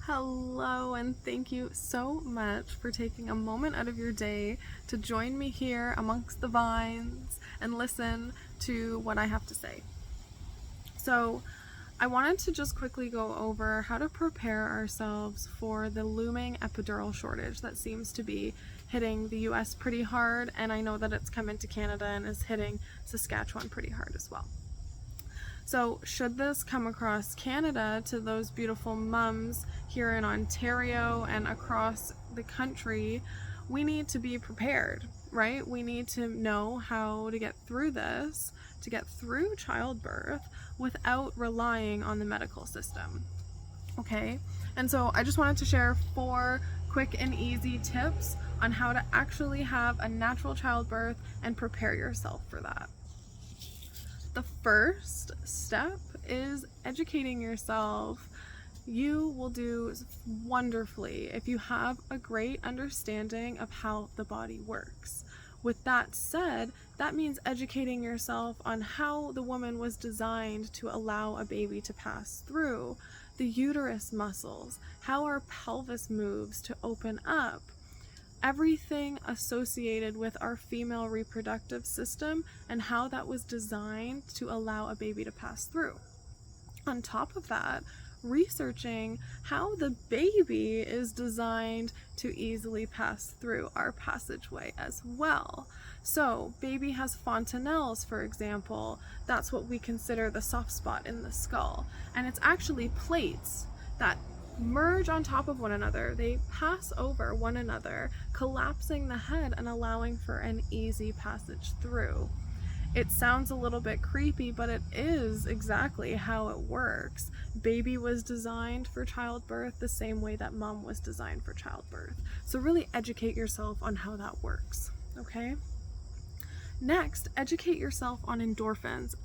Hello, and thank you so much for taking a moment out of your day to join me here amongst the vines and listen to what I have to say. So, I wanted to just quickly go over how to prepare ourselves for the looming epidural shortage that seems to be hitting the US pretty hard, and I know that it's come into Canada and is hitting Saskatchewan pretty hard as well. So should this come across Canada to those beautiful mums here in Ontario and across the country, we need to be prepared, right? We need to know how to get through this, to get through childbirth without relying on the medical system. Okay, and so I just wanted to share 4 quick and easy tips on how to actually have a natural childbirth and prepare yourself for that. The first step is educating yourself. You will do wonderfully if you have a great understanding of how the body works. With that said, that means educating yourself on how the woman was designed to allow a baby to pass through, the uterus muscles, how our pelvis moves to open up, everything associated with our female reproductive system and how that was designed to allow a baby to pass through. On top of that, researching how the baby is designed to easily pass through our passageway as well. So, baby has fontanelles, for example. That's what we consider the soft spot in the skull. And it's actually plates that merge on top of one another. They pass over one another, collapsing the head and allowing for an easy passage through. It sounds a little bit creepy, but it is exactly how it works. Baby was designed for childbirth the same way that mom was designed for childbirth. So really educate yourself on how that works, okay? Next, educate yourself on endorphins.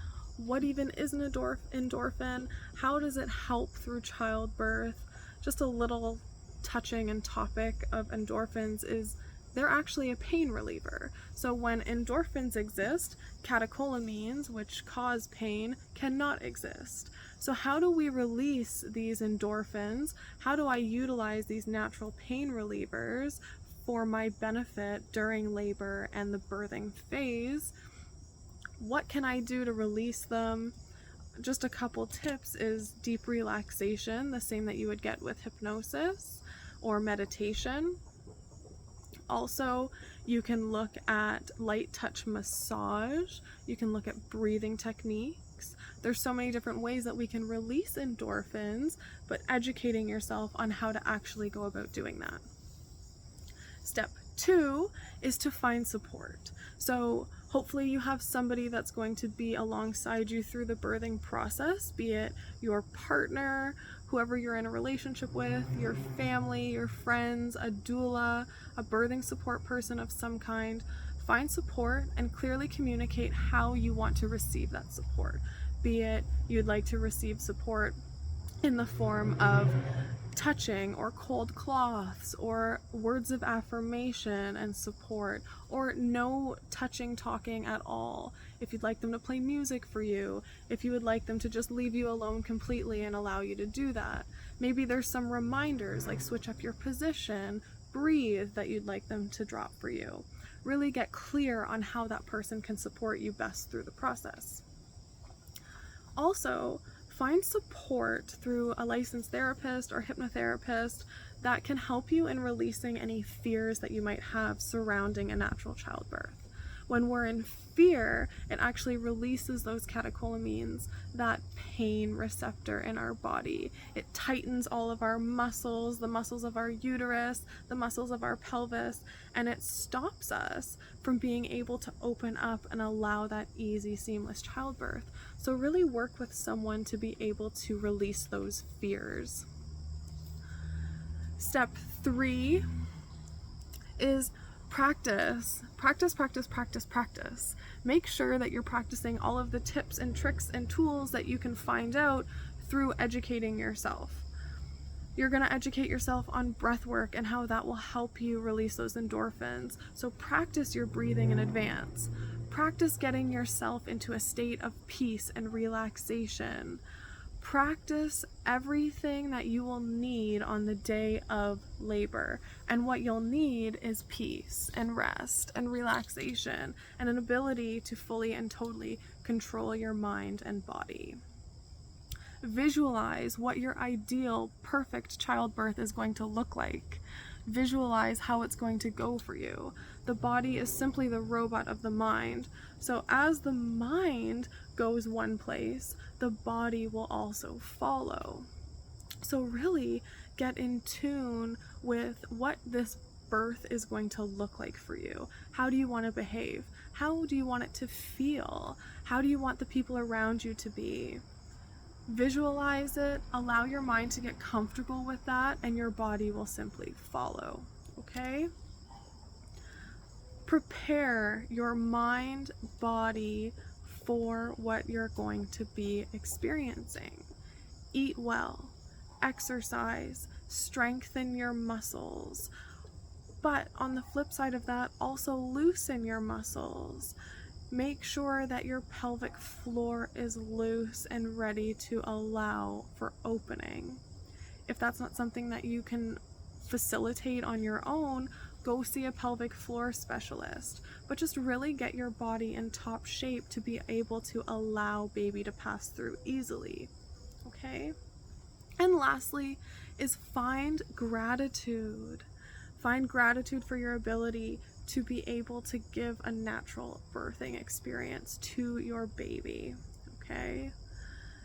What even is an endorphin? How does it help through childbirth? Just a little touching and topic of endorphins is they're actually a pain reliever. So when endorphins exist, catecholamines, which cause pain, cannot exist. So how do we release these endorphins? How do I utilize these natural pain relievers for my benefit during labor and the birthing phase? What can I do to release them? Just a couple tips is deep relaxation, the same that you would get with hypnosis or meditation. Also, you can look at light touch massage. You can look at breathing techniques. There's so many different ways that we can release endorphins, but educating yourself on how to actually go about doing that. Step 2 is to find support. So hopefully you have somebody that's going to be alongside you through the birthing process, be it your partner, whoever you're in a relationship with, your family, your friends, a doula, a birthing support person of some kind. Find support and clearly communicate how you want to receive that support. Be it you'd like to receive support in the form of touching or cold cloths or words of affirmation and support, or no touching, talking at all. If you'd like them to play music for you, if you would like them to just leave you alone completely and allow you to do that. Maybe there's some reminders like switch up your position, breathe, that you'd like them to drop for you. Really get clear on how that person can support you best through the process. Also, find support through a licensed therapist or hypnotherapist that can help you in releasing any fears that you might have surrounding a natural childbirth. When we're in fear, it actually releases those catecholamines, that pain receptor in our body. It tightens all of our muscles, the muscles of our uterus, the muscles of our pelvis, and it stops us from being able to open up and allow that easy, seamless childbirth. So really work with someone to be able to release those fears. Step 3 is practice. Practice, practice, practice, practice. Make sure that you're practicing all of the tips and tricks and tools that you can find out through educating yourself. You're going to educate yourself on breath work and how that will help you release those endorphins. So practice your breathing in advance. Practice getting yourself into a state of peace and relaxation. Practice everything that you will need on the day of labor. And what you'll need is peace and rest and relaxation and an ability to fully and totally control your mind and body. Visualize what your ideal, perfect childbirth is going to look like. Visualize how it's going to go for you. The body is simply the robot of the mind. So as the mind goes one place, the body will also follow. So really get in tune with what this birth is going to look like for you. How do you want to behave? How do you want it to feel? How do you want the people around you to be? Visualize it, allow your mind to get comfortable with that, and your body will simply follow, okay? Prepare your mind, body for what you're going to be experiencing. Eat well, exercise, strengthen your muscles, but on the flip side of that, also loosen your muscles. Make sure that your pelvic floor is loose and ready to allow for opening. If that's not something that you can facilitate on your own, go see a pelvic floor specialist. But just really get your body in top shape to be able to allow baby to pass through easily. Okay? And lastly is find gratitude. Find gratitude for your ability to be able to give a natural birthing experience to your baby, okay?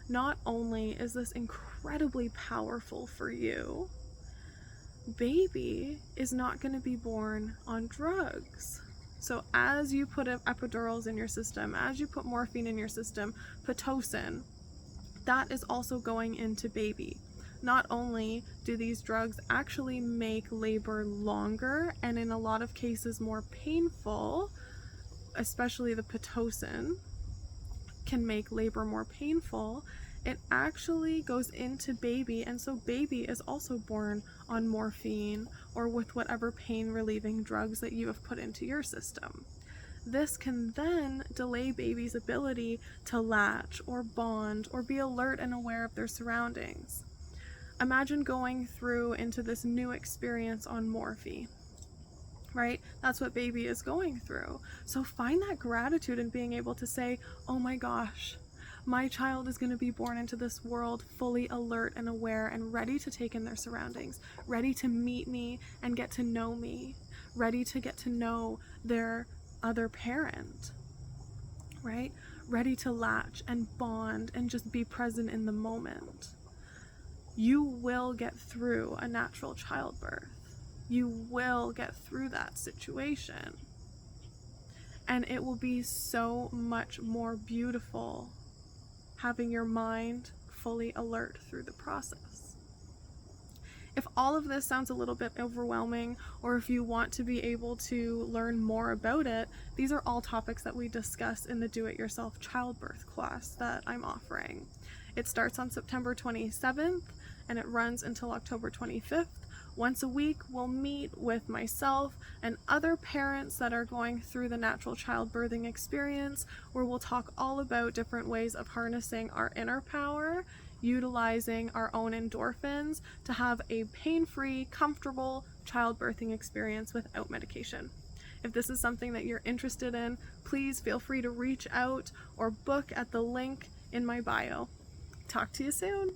Not only is this incredibly powerful for you, baby is not going to be born on drugs. So as you put epidurals in your system, as you put morphine in your system, Pitocin, that is also going into baby. Not only do these drugs actually make labor longer and in a lot of cases more painful, especially the Pitocin can make labor more painful, it actually goes into baby, and so baby is also born on morphine or with whatever pain relieving drugs that you have put into your system. This can then delay baby's ability to latch or bond or be alert and aware of their surroundings. Imagine going through into this new experience on morphine, right? That's what baby is going through. So find that gratitude in being able to say, oh my gosh, my child is going to be born into this world fully alert and aware and ready to take in their surroundings, ready to meet me and get to know me, ready to get to know their other parent, right? Ready to latch and bond and just be present in the moment. You will get through a natural childbirth. You will get through that situation. And it will be so much more beautiful having your mind fully alert through the process. If all of this sounds a little bit overwhelming, or if you want to be able to learn more about it, these are all topics that we discuss in the Do-It-Yourself Childbirth class that I'm offering. It starts on September 27th and it runs until October 25th. Once a week, we'll meet with myself and other parents that are going through the natural childbirthing experience, where we'll talk all about different ways of harnessing our inner power, utilizing our own endorphins to have a pain-free, comfortable childbirthing experience without medication. If this is something that you're interested in, please feel free to reach out or book at the link in my bio. Talk to you soon.